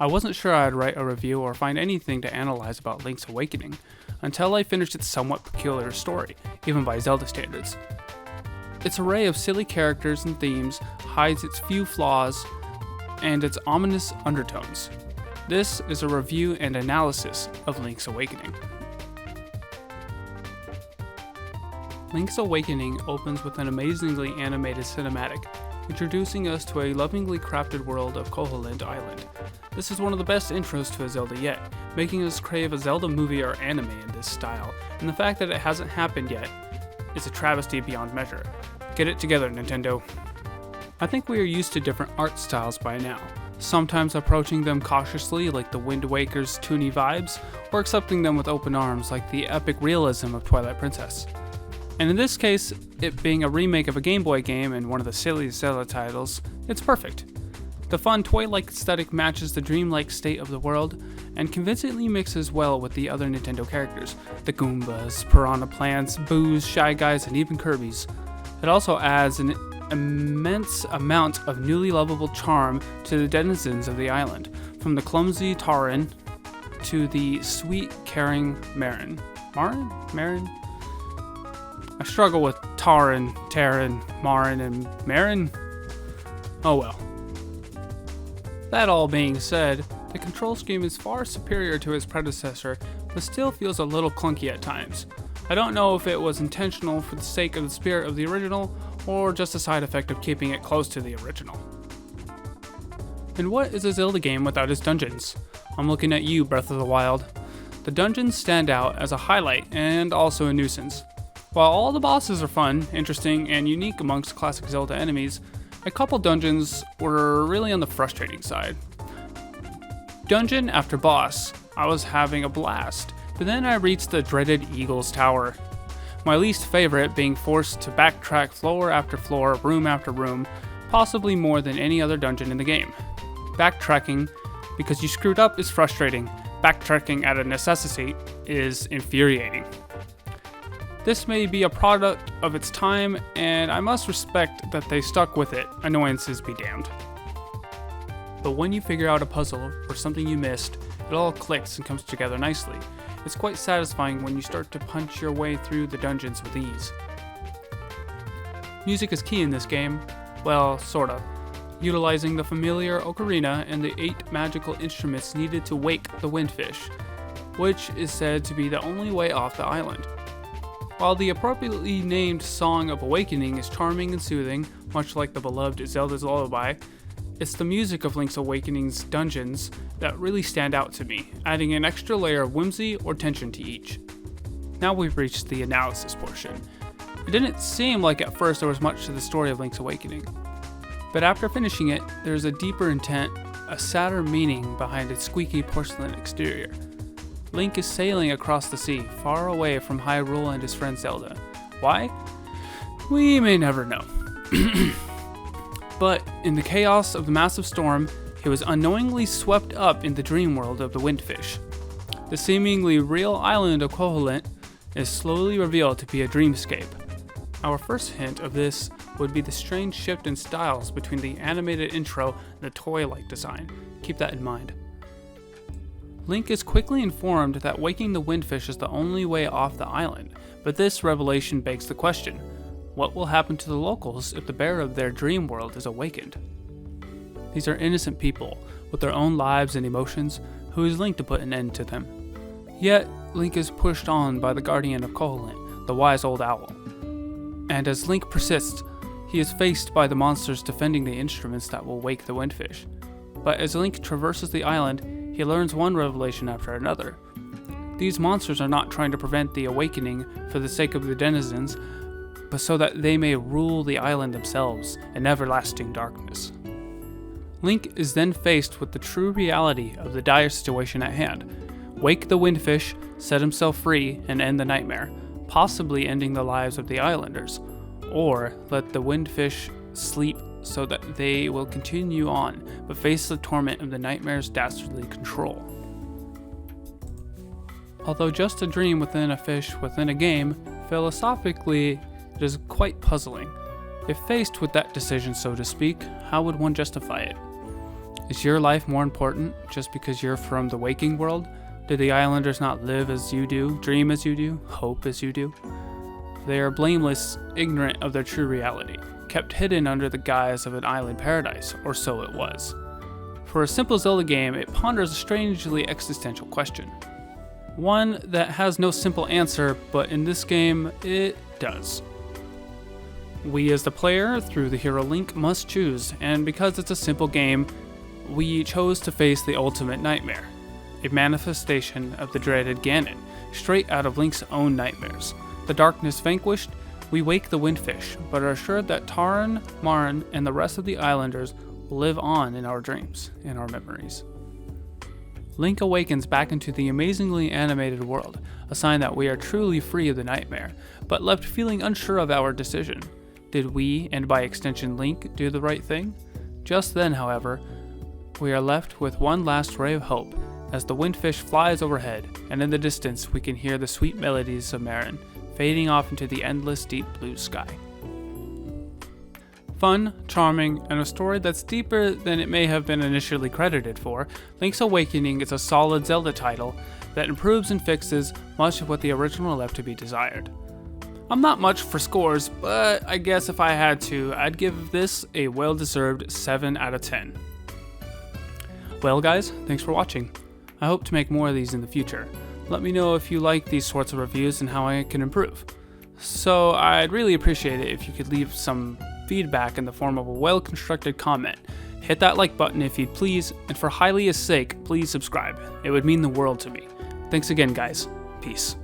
I wasn't sure I'd write a review or find anything to analyze about Link's Awakening until I finished its somewhat peculiar story, even by Zelda standards. Its array of silly characters and themes hides its few flaws and its ominous undertones. This is a review and analysis of Link's Awakening. Link's Awakening opens with an amazingly animated cinematic, introducing us to a lovingly crafted world of Koholint Island. This is one of the best intros to a Zelda yet, making us crave a Zelda movie or anime in this style, and the fact that it hasn't happened yet is a travesty beyond measure. Get it together, Nintendo. I think we are used to different art styles by now, sometimes approaching them cautiously like the Wind Waker's toony vibes, or accepting them with open arms like the epic realism of Twilight Princess. And in this case, it being a remake of a Game Boy game and one of the silliest Zelda titles, it's perfect. The fun toy-like aesthetic matches the dreamlike state of the world, and convincingly mixes well with the other Nintendo characters, the Goombas, Piranha Plants, Boos, Shy Guys, and even Kirby's. It also adds an immense amount of newly lovable charm to the denizens of the island, from the clumsy Tarin to the sweet, caring Marin. Marin? I struggle with Tarin, Marin, and Marin. Oh well. That all being said, the control scheme is far superior to its predecessor, but still feels a little clunky at times. I don't know if it was intentional for the sake of the spirit of the original, or just a side effect of keeping it close to the original. And what is a Zelda game without its dungeons? I'm looking at you, Breath of the Wild. The dungeons stand out as a highlight and also a nuisance. While all the bosses are fun, interesting, and unique amongst classic Zelda enemies, a couple dungeons were really on the frustrating side. Dungeon after boss, I was having a blast, but then I reached the dreaded Eagle's Tower. My least favorite being forced to backtrack floor after floor, room after room, possibly more than any other dungeon in the game. Backtracking because you screwed up is frustrating. Backtracking out of necessity is infuriating. This may be a product of its time, and I must respect that they stuck with it, annoyances be damned. But when you figure out a puzzle or something you missed, it all clicks and comes together nicely. It's quite satisfying when you start to punch your way through the dungeons with ease. Music is key in this game, well, sorta. Utilizing the familiar ocarina and the 8 magical instruments needed to wake the windfish, which is said to be the only way off the island. While the appropriately named Song of Awakening is charming and soothing, much like the beloved Zelda's Lullaby, it's the music of Link's Awakening's dungeons that really stand out to me, adding an extra layer of whimsy or tension to each. Now we've reached the analysis portion. It didn't seem like at first there was much to the story of Link's Awakening, but after finishing it, there's a deeper intent, a sadder meaning behind its squeaky porcelain exterior. Link is sailing across the sea, far away from Hyrule and his friend Zelda. Why? We may never know. But in the chaos of the massive storm, he was unknowingly swept up in the dream world of the Windfish. The seemingly real island of Koholint is slowly revealed to be a dreamscape. Our first hint of this would be the strange shift in styles between the animated intro and the toy-like design. Keep that in mind. Link is quickly informed that waking the Windfish is the only way off the island, but this revelation begs the question, what will happen to the locals if the bearer of their dream world is awakened? These are innocent people, with their own lives and emotions, who is Link to put an end to them? Yet, Link is pushed on by the guardian of Koholint, the wise old owl. And as Link persists, he is faced by the monsters defending the instruments that will wake the Windfish. But as Link traverses the island, he learns one revelation after another. These monsters are not trying to prevent the awakening for the sake of the denizens, but so that they may rule the island themselves in everlasting darkness. Link is then faced with the true reality of the dire situation at hand. Wake the Windfish, set himself free, and end the nightmare, possibly ending the lives of the islanders, or let the Windfish sleep so that they will continue on, but face the torment of the nightmare's dastardly control. Although just a dream within a fish within a game, philosophically, it is quite puzzling. If faced with that decision, so to speak, how would one justify it? Is your life more important just because you're from the waking world? Do the islanders not live as you do, dream as you do, hope as you do? They are blameless, ignorant of their true reality, kept hidden under the guise of an island paradise, or so it was. For a simple Zelda game, it ponders a strangely existential question. One that has no simple answer, but in this game, it does. We as the player, through the hero Link, must choose, and because it's a simple game, we chose to face the ultimate nightmare. A manifestation of the dreaded Ganon, straight out of Link's own nightmares. The darkness vanquished, we wake the Windfish, but are assured that Taran, Marin, and the rest of the islanders will live on in our dreams, in our memories. Link awakens back into the amazingly animated world, a sign that we are truly free of the nightmare, but left feeling unsure of our decision. Did we, and by extension Link, do the right thing? Just then, however, we are left with one last ray of hope, as the Windfish flies overhead, and in the distance we can hear the sweet melodies of Marin, fading off into the endless deep blue sky. Fun, charming, and a story that's deeper than it may have been initially credited for, Link's Awakening is a solid Zelda title that improves and fixes much of what the original left to be desired. I'm not much for scores, but I guess if I had to, I'd give this a well-deserved 7 out of 10. Well guys, thanks for watching. I hope to make more of these in the future. Let me know if you like these sorts of reviews and how I can improve. So I'd really appreciate it if you could leave some feedback in the form of a well-constructed comment. Hit that like button if you'd please, and for Hylia's sake, please subscribe. It would mean the world to me. Thanks again guys. Peace.